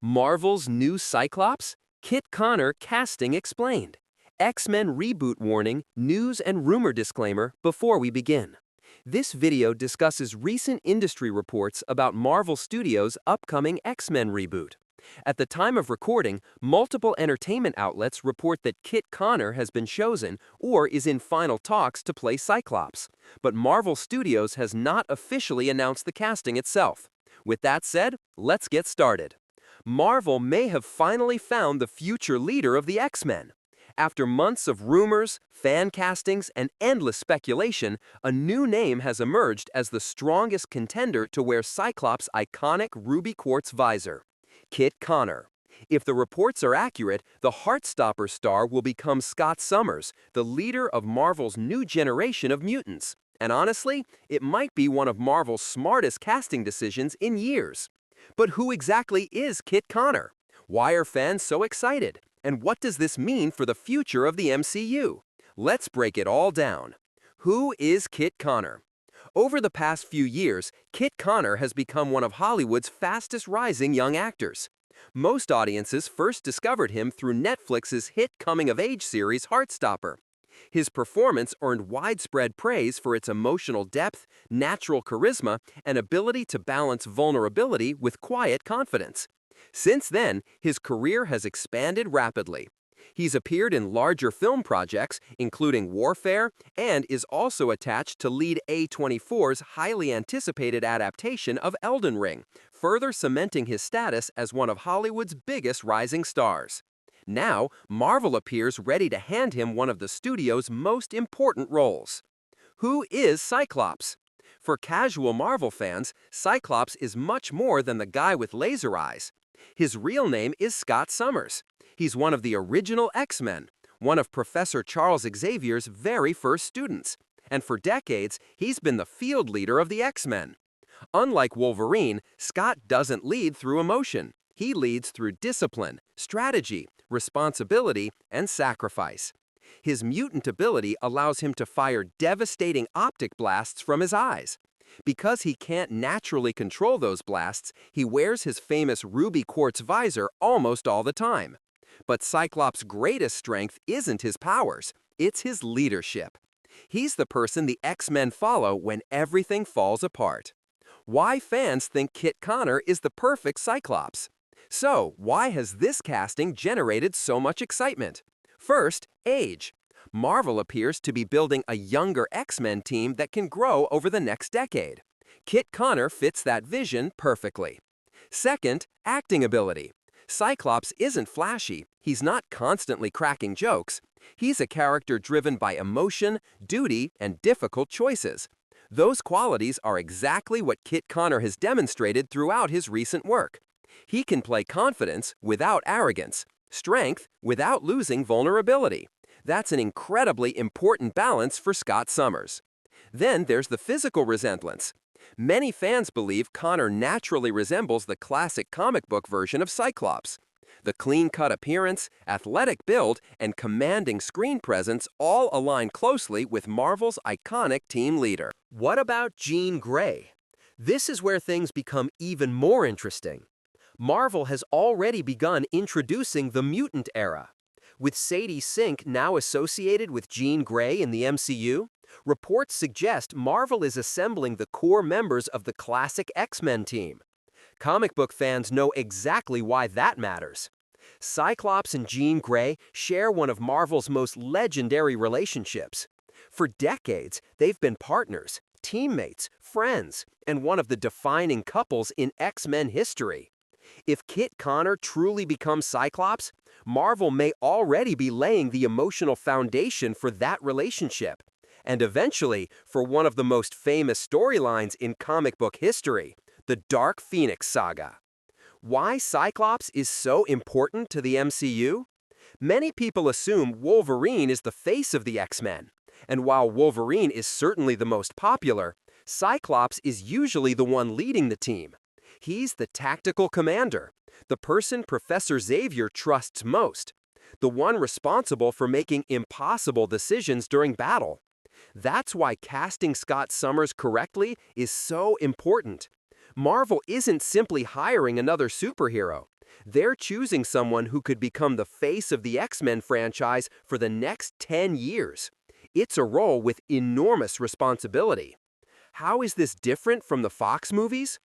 Marvel's new Cyclops? Kit Connor casting explained. X-Men reboot warning, news and rumor disclaimer before we begin. This video discusses recent industry reports about Marvel Studios' upcoming X-Men reboot. At the time of recording, multiple entertainment outlets report that Kit Connor has been chosen or is in final talks to play Cyclops. But Marvel Studios has not officially announced the casting itself. With that said, let's get started. Marvel may have finally found the future leader of the X-Men. After months of rumors, fan castings, and endless speculation, a new name has emerged as the strongest contender to wear Cyclops' iconic ruby quartz visor: Kit Connor. If the reports are accurate, the Heartstopper star will become Scott Summers, the leader of Marvel's new generation of mutants. And honestly, it might be one of Marvel's smartest casting decisions in years. But who exactly is Kit Connor? Why are fans so excited? And what does this mean for the future of the MCU? Let's break it all down. Who is Kit Connor? Over the past few years, Kit Connor has become one of Hollywood's fastest-rising young actors. Most audiences first discovered him through Netflix's hit coming-of-age series Heartstopper. His performance earned widespread praise for its emotional depth, natural charisma, and ability to balance vulnerability with quiet confidence. Since then, his career has expanded rapidly. He's appeared in larger film projects, including Warfare, and is also attached to lead A24's highly anticipated adaptation of Elden Ring, further cementing his status as one of Hollywood's biggest rising stars. Now, Marvel appears ready to hand him one of the studio's most important roles. Who is Cyclops? For casual Marvel fans, Cyclops is much more than the guy with laser eyes. His real name is Scott Summers. He's one of the original X-Men, one of Professor Charles Xavier's very first students. And for decades, he's been the field leader of the X-Men. Unlike Wolverine, Scott doesn't lead through emotion. He leads through discipline, strategy, responsibility, and sacrifice. His mutant ability allows him to fire devastating optic blasts from his eyes. Because he can't naturally control those blasts, he wears his famous ruby quartz visor almost all the time. But Cyclops' greatest strength isn't his powers, it's his leadership. He's the person the X-Men follow when everything falls apart. Why fans think Kit Connor is the perfect Cyclops? So, why has this casting generated so much excitement? First, age. Marvel appears to be building a younger X-Men team that can grow over the next decade. Kit Connor fits that vision perfectly. Second, acting ability. Cyclops isn't flashy, he's not constantly cracking jokes. He's a character driven by emotion, duty, and difficult choices. Those qualities are exactly what Kit Connor has demonstrated throughout his recent work. He can play confidence without arrogance, strength without losing vulnerability. That's an incredibly important balance for Scott Summers. Then there's the physical resemblance. Many fans believe Connor naturally resembles the classic comic book version of Cyclops. The clean-cut appearance, athletic build, and commanding screen presence all align closely with Marvel's iconic team leader. What about Jean Grey? This is where things become even more interesting. Marvel has already begun introducing the mutant era. With Sadie Sink now associated with Jean Grey in the MCU, reports suggest Marvel is assembling the core members of the classic X-Men team. Comic book fans know exactly why that matters. Cyclops and Jean Grey share one of Marvel's most legendary relationships. For decades, they've been partners, teammates, friends, and one of the defining couples in X-Men history. If Kit Connor truly becomes Cyclops, Marvel may already be laying the emotional foundation for that relationship, and eventually for one of the most famous storylines in comic book history, the Dark Phoenix saga. Why Cyclops is so important to the MCU? Many people assume Wolverine is the face of the X-Men, and while Wolverine is certainly the most popular, Cyclops is usually the one leading the team. He's the tactical commander, the person Professor Xavier trusts most, the one responsible for making impossible decisions during battle. That's why casting Scott Summers correctly is so important. Marvel isn't simply hiring another superhero. They're choosing someone who could become the face of the X-Men franchise for the next 10 years. It's a role with enormous responsibility. How is this different from the Fox movies?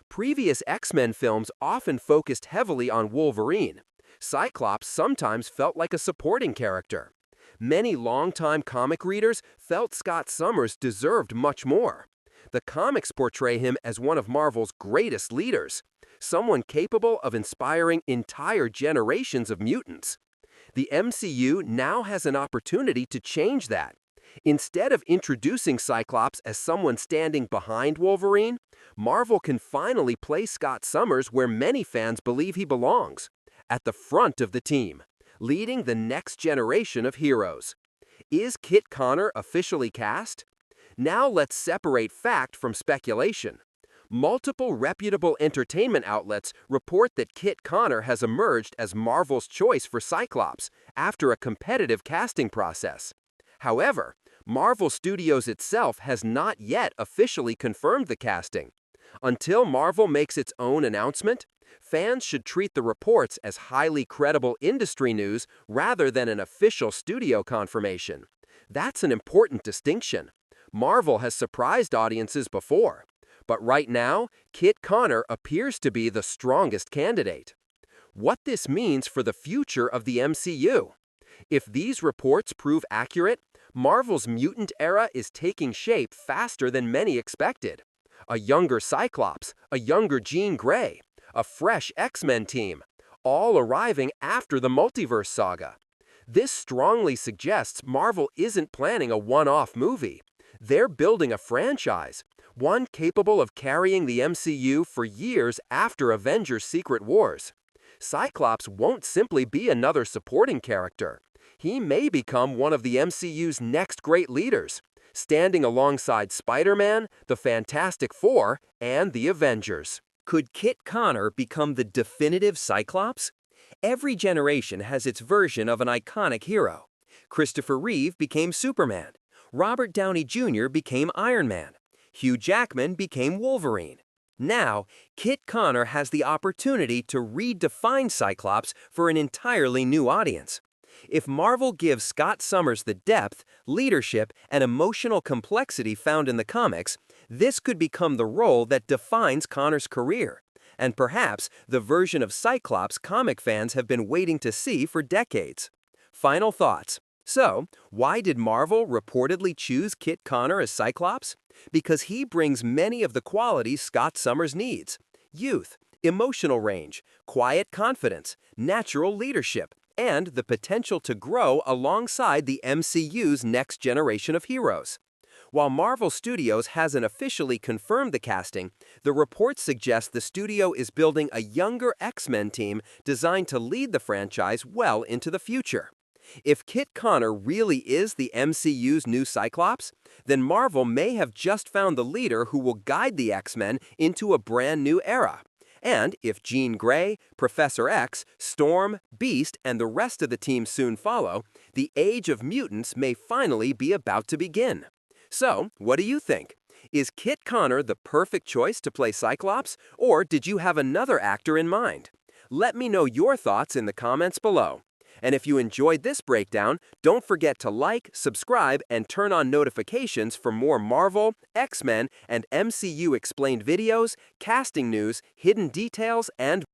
Previous X-Men films often focused heavily on Wolverine. Cyclops sometimes felt like a supporting character. Many longtime comic readers felt Scott Summers deserved much more. The comics portray him as one of Marvel's greatest leaders, someone capable of inspiring entire generations of mutants. The MCU now has an opportunity to change that. Instead of introducing Cyclops as someone standing behind Wolverine, Marvel can finally place Scott Summers where many fans believe he belongs, at the front of the team, leading the next generation of heroes. Is Kit Connor officially cast? Now let's separate fact from speculation. Multiple reputable entertainment outlets report that Kit Connor has emerged as Marvel's choice for Cyclops after a competitive casting process. However, Marvel Studios itself has not yet officially confirmed the casting. Until Marvel makes its own announcement, fans should treat the reports as highly credible industry news rather than an official studio confirmation. That's an important distinction. Marvel has surprised audiences before, but right now, Kit Connor appears to be the strongest candidate. What this means for the future of the MCU? If these reports prove accurate, Marvel's mutant era is taking shape faster than many expected. A younger Cyclops, a younger Jean Grey, a fresh X-Men team, all arriving after the multiverse saga. This strongly suggests Marvel isn't planning a one-off movie. They're building a franchise, one capable of carrying the MCU for years after Avengers: Secret Wars. Cyclops won't simply be another supporting character. He may become one of the MCU's next great leaders, standing alongside Spider-Man, the Fantastic Four, and the Avengers. Could Kit Connor become the definitive Cyclops? Every generation has its version of an iconic hero. Christopher Reeve became Superman. Robert Downey Jr. became Iron Man. Hugh Jackman became Wolverine. Now, Kit Connor has the opportunity to redefine Cyclops for an entirely new audience. If Marvel gives Scott Summers the depth, leadership, and emotional complexity found in the comics, this could become the role that defines Connor's career, and perhaps the version of Cyclops comic fans have been waiting to see for decades. Final thoughts. So, why did Marvel reportedly choose Kit Connor as Cyclops? Because he brings many of the qualities Scott Summers needs: youth, emotional range, quiet confidence, natural leadership, and the potential to grow alongside the MCU's next generation of heroes. While Marvel Studios hasn't officially confirmed the casting, the reports suggest the studio is building a younger X-Men team designed to lead the franchise well into the future. If Kit Connor really is the MCU's new Cyclops, then Marvel may have just found the leader who will guide the X-Men into a brand new era. And if Jean Grey, Professor X, Storm, Beast, and the rest of the team soon follow, the age of mutants may finally be about to begin. So, what do you think? Is Kit Connor the perfect choice to play Cyclops, or did you have another actor in mind? Let me know your thoughts in the comments below. And if you enjoyed this breakdown, don't forget to like, subscribe, and turn on notifications for more Marvel, X-Men, and MCU explained videos, casting news, hidden details, and